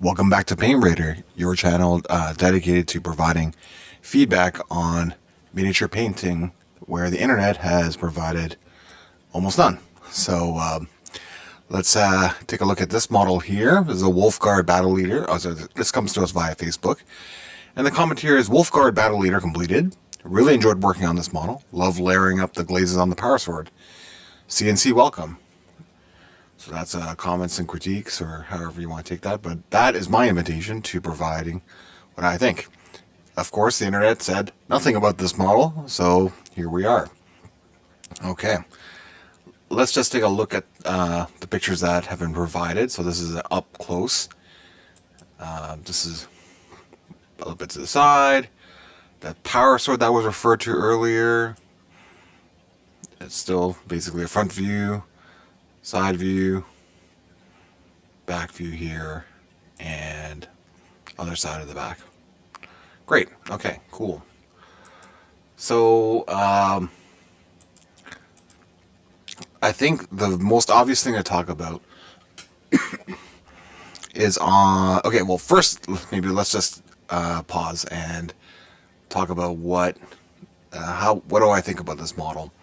Welcome back to Paint Raider, your channel dedicated to providing feedback on miniature painting where the internet has provided almost none. So let's take a look at this model here. This is a Wolfguard Battle Leader. This comes to us via Facebook. And the comment here is Wolfguard Battle Leader completed. Really enjoyed working on this model. Love layering up the glazes on the power sword. CNC welcome. So that's comments and critiques, or however you want to take that. But that is my invitation to providing what I think. Of course, the internet said nothing about this model, so here we are. Okay, let's just take a look at the pictures that have been provided. So this is an up close. This is a little bit to the side. That power sword that was referred to earlier. It's still basically a front view. Side view, back view here, and other side of the back. Great. Okay, cool. So, I think the most obvious thing to talk about is okay, well, first, maybe let's just pause and talk about what do I think about this model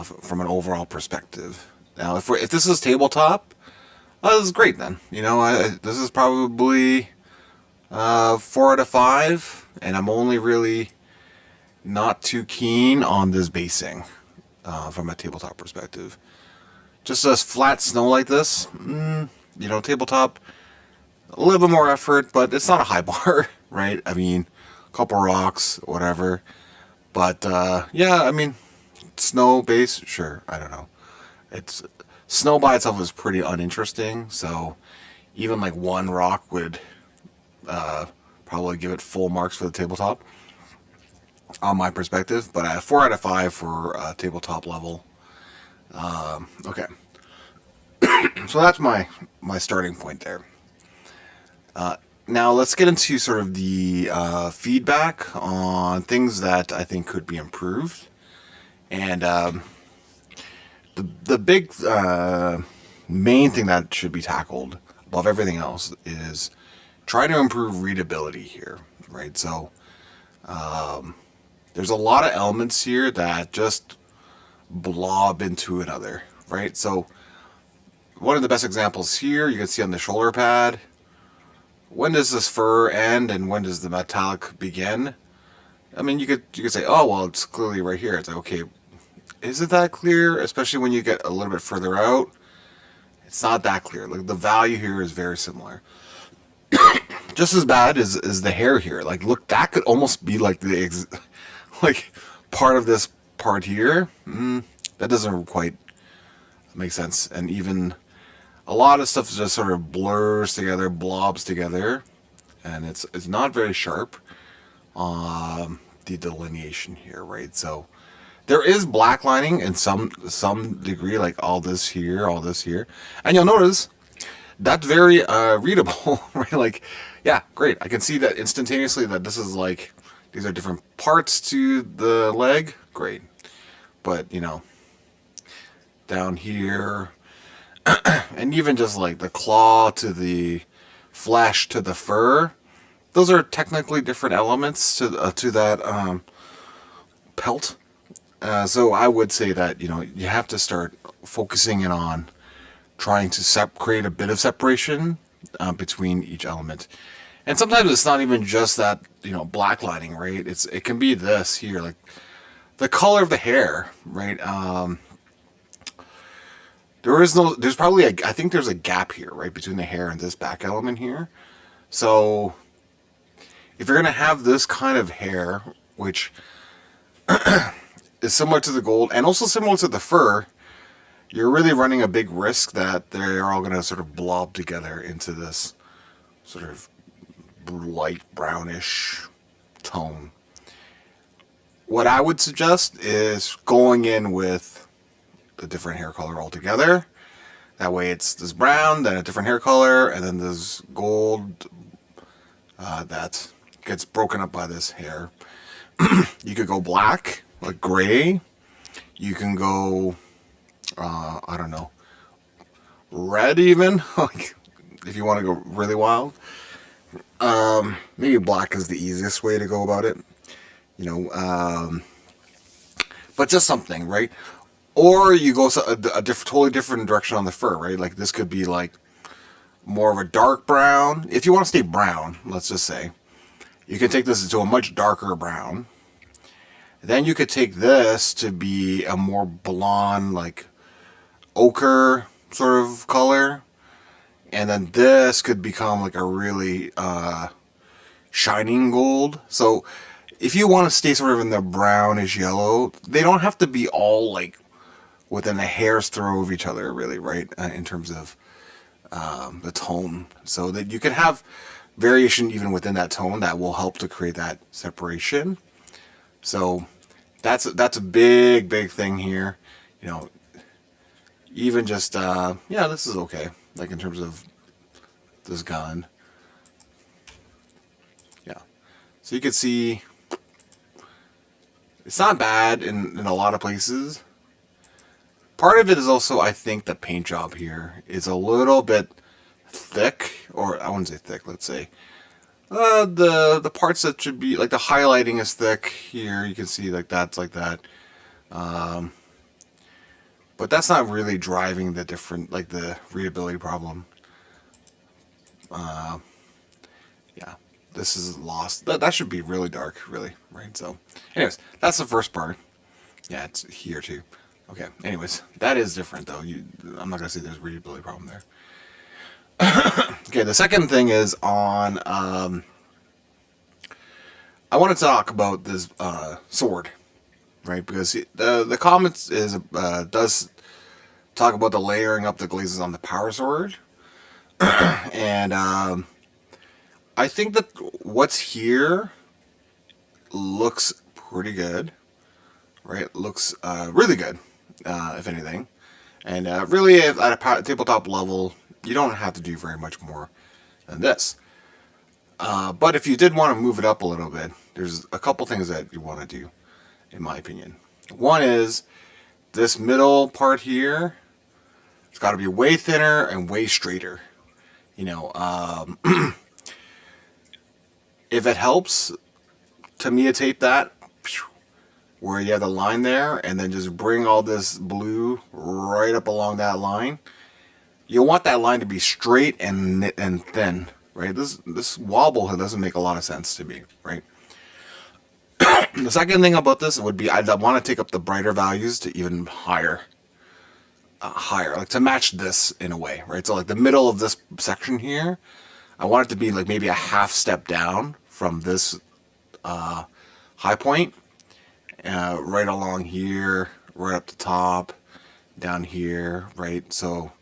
from an overall perspective. Now, if this is tabletop, this is great then. You know, this is probably 4 out of 5, and I'm only really not too keen on this basing from a tabletop perspective. Just as flat snow like this, you know, tabletop, a little bit more effort, but it's not a high bar, right? I mean, a couple rocks, whatever. But, yeah, I mean, snow base, sure, I don't know. It's snow by itself is pretty uninteresting, so even like one rock would probably give it full marks for the tabletop on my perspective, but 4 out of 5 for tabletop level. Okay, so that's my starting point there. Now let's get into sort of the feedback on things that I think could be improved. And the big main thing that should be tackled above everything else is try to improve readability here, right? So there's a lot of elements here that just blob into another, right? So one of the best examples here, you can see on the shoulder pad, when does this fur end and when does the metallic begin? I mean, you could say, oh, well, it's clearly right here. It's like, okay, is it that clear? Especially when you get a little bit further out, it's not that clear. Like, the value here is very similar. Just as bad as the hair here. Like, look, that could almost be like like part of this part here. That doesn't quite make sense. And even a lot of stuff just sort of blurs together, blobs together, and it's not very sharp. The delineation here, right? So there is black lining in some degree, like all this here, and you'll notice that's very readable, right? Like, yeah, great. I can see that instantaneously that this is like, these are different parts to the leg, great. But, you know, down here, and even just like the claw to the flesh to the fur, those are technically different elements to that pelt. So I would say that, you know, you have to start focusing in on trying to create a bit of separation between each element. And sometimes it's not even just that, you know, black lining, right? It can be this here, like the color of the hair, right? There's probably I think there's a gap here, right, between the hair and this back element here. So if you're going to have this kind of hair, which is similar to the gold and also similar to the fur, you're really running a big risk that they're all going to sort of blob together into this sort of light brownish tone. What I would suggest is going in with a different hair color altogether. That way it's this brown, then a different hair color, and then this gold that gets broken up by this hair. You could go black, like gray. You can go, I don't know, red even. Like, if you want to go really wild. Maybe black is the easiest way to go about it. But just something, right? Or you go totally different direction on the fur, right? Like this could be like more of a dark brown. If you want to stay brown, let's just say, you can take this into a much darker brown. Then you could take this to be a more blonde, like ochre sort of color. And then this could become like a really shining gold. So if you want to stay sort of in the brownish yellow, they don't have to be all like within a hair's throw of each other, really, right? In terms of the tone. So that you can have variation even within that tone that will help to create that separation. So that's a big thing here. Even just yeah, this is okay, like in terms of this gun. Yeah, so you can see it's not bad in a lot of places. Part of it is also, I think, the paint job here is a little bit thick, or I wouldn't say thick, let's say the parts that should be like the highlighting is thick here. You can see like that's like that, but that's not really driving the different, like the readability problem. Yeah, this is lost. That should be really dark, really, right? So anyways, that's the first part. Yeah, it's here too. Okay, anyways, that is different though. I'm not gonna say there's a readability problem there. Okay, the second thing is on I want to talk about this sword, right? Because the comments does talk about the layering up the glazes on the power sword. And I think that what's here looks pretty good, right? Looks really good, if anything. And really, at a tabletop level, you don't have to do very much more than this. But if you did want to move it up a little bit, there's a couple things that you want to do, in my opinion. One is this middle part here. It's got to be way thinner and way straighter. If it helps to tape that, where you have the line there, and then just bring all this blue right up along that line. You want that line to be straight and thin, right? This wobble doesn't make a lot of sense to me, right? The second thing about this would be I'd want to take up the brighter values to even higher, like to match this in a way, right? So like the middle of this section here, I want it to be like maybe a half step down from this high point, right along here, right up the top, down here, right? So,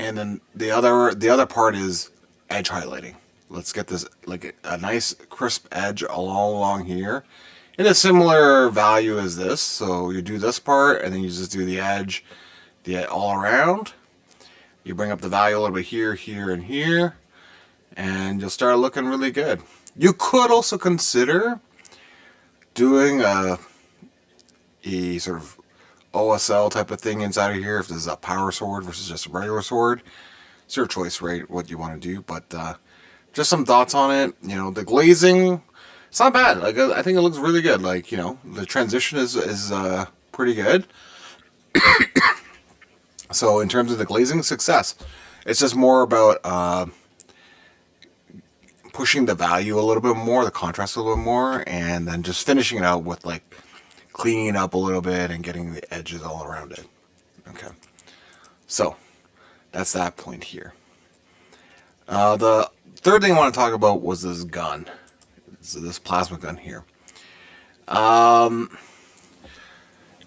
and then the other part is edge highlighting. Let's get this like a nice crisp edge all along here, in a similar value as this. So you do this part, and then you just do the edge, all around. You bring up the value a little bit here, here, and here, and you'll start looking really good. You could also consider doing a sort of OSL type of thing inside of here, if this is a power sword versus just a regular sword. It's your choice, right, what you want to do, but just some thoughts on it. The glazing, it's not bad. Like I think it looks really good. Like, the transition is pretty good. So in terms of the glazing, success. It's just more about pushing the value a little bit more, the contrast a little bit more, and then just finishing it out with like cleaning it up a little bit and getting the edges all around it. Okay, so that's that point here. The third thing I want to talk about was this gun. So this plasma gun here.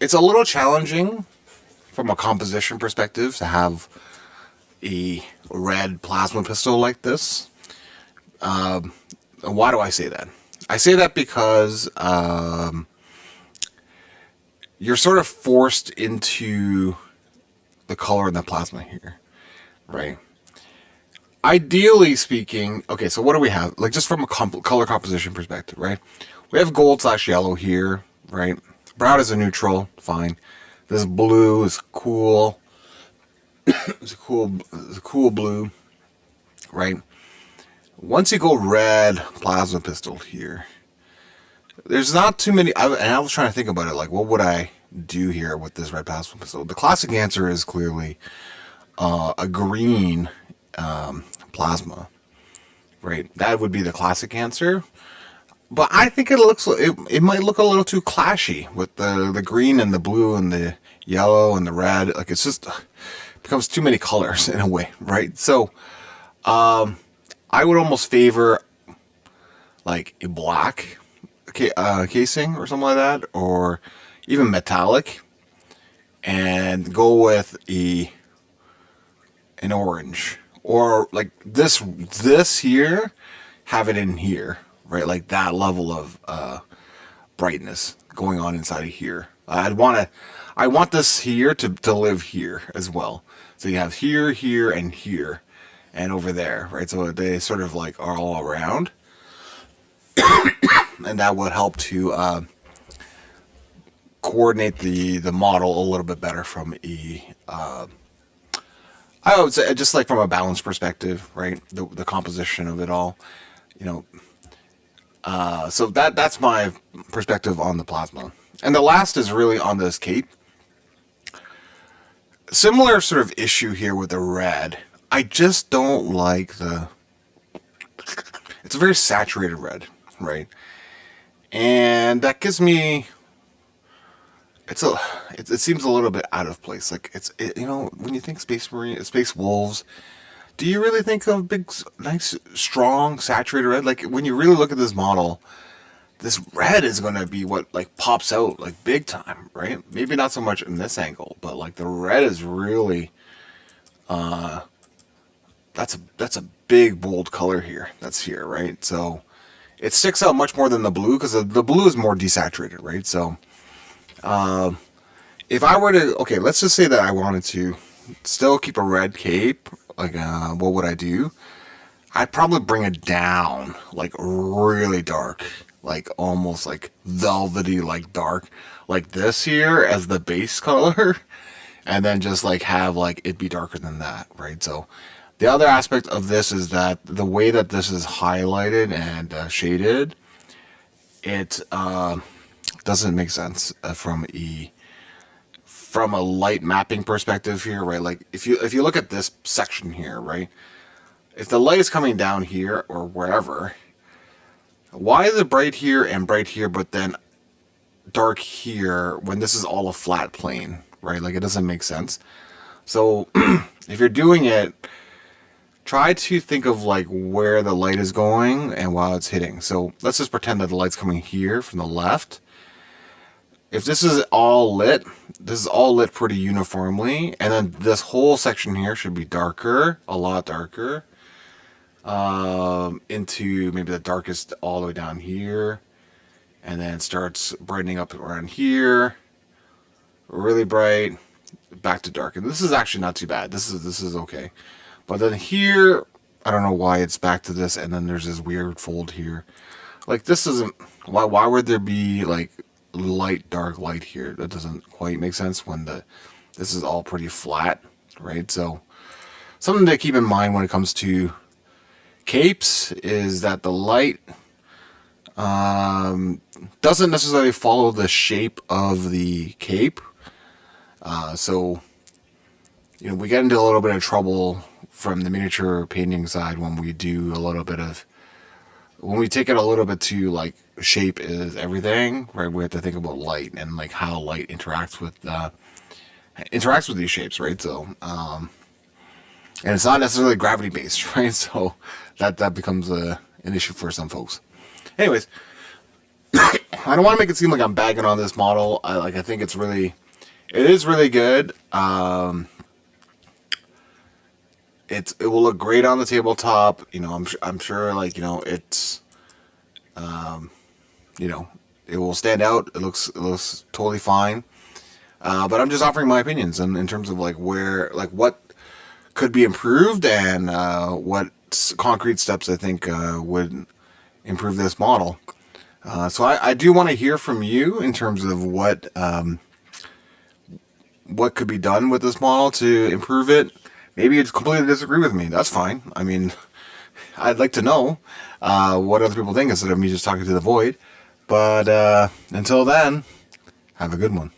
It's a little challenging from a composition perspective to have a red plasma pistol like this. Why do I say that? I say that because you're sort of forced into the color in the plasma here, right? Ideally speaking, okay, so what do we have? Like just from a color composition perspective, right? We have gold / yellow here, right? Brown is a neutral, fine. This blue is cool. It's a cool blue, right? Once you go red plasma pistol here, there's not too many. And I was trying to think about it, like what would I do here with this red plasma pistol? The classic answer is clearly a green plasma, right? That would be the classic answer. But I think it might look a little too clashy with the green and the blue and the yellow and the red. Like it's just becomes too many colors in a way, right? So I would almost favor like a black casing or something like that, or even metallic, and go with an orange, or like this here, have it in here, right? Like that level of brightness going on inside of here. I want this here to live here as well. So you have here, here, and here, and over there, right? So they sort of like are all around, and that would help to coordinate the model a little bit better from I would say just like from a balance perspective, right? The composition of it all, you know. So that's my perspective on the plasma. And the last is really on this cape. Similar sort of issue here with the red. I just don't like it's a very saturated red, right? And that gives me, it seems a little bit out of place. Like you know, when you think Space Wolves, do you really think of big, nice, strong, saturated red? Like when you really look at this model, this red is going to be what like pops out like big time, right? Maybe not so much in this angle, but like the red is really, that's a big bold color here. That's here, right? So it sticks out much more than the blue, because the blue is more desaturated, right? So if I were to, okay, let's just say that I wanted to still keep a red cape, like what would I do? I'd probably bring it down like really dark, like almost like velvety, like dark, like this here as the base color, and then just like have like it be darker than that, right? So the other aspect of this is that the way that this is highlighted and shaded, it doesn't make sense from a light mapping perspective here, right? Like if you look at this section here, right? If the light is coming down here or wherever, why is it bright here and bright here, but then dark here when this is all a flat plane, right? Like it doesn't make sense. So if you're doing it, try to think of like where the light is going and while it's hitting. So let's just pretend that the light's coming here from the left. If this is all lit pretty uniformly, and then this whole section here should be darker, a lot darker, into maybe the darkest all the way down here, and then it starts brightening up around here, really bright, back to dark. And this is actually not too bad. This is okay. But then here, I don't know why it's back to this, and then there's this weird fold here. Like this isn't, why would there be like light, dark, light here? That doesn't quite make sense when this is all pretty flat, right? So something to keep in mind when it comes to capes is that the light doesn't necessarily follow the shape of the cape. So, you know, we get into a little bit of trouble from the miniature painting side when we do when we take it a little bit to like shape is everything, right? We have to think about light and like how light interacts with these shapes, right? So, and it's not necessarily gravity based, right? So that becomes an issue for some folks. Anyways, I don't want to make it seem like I'm bagging on this model. I think it is really good. It will look great on the tabletop. You know, I'm sure like, you know, it's, you know, it will stand out. It looks totally fine. But I'm just offering my opinions in terms of like what could be improved and what concrete steps I think would improve this model. So I do want to hear from you in terms of what what could be done with this model to improve it. Maybe you completely disagree with me. That's fine. I mean, I'd like to know what other people think instead of me just talking to the void. But until then, have a good one.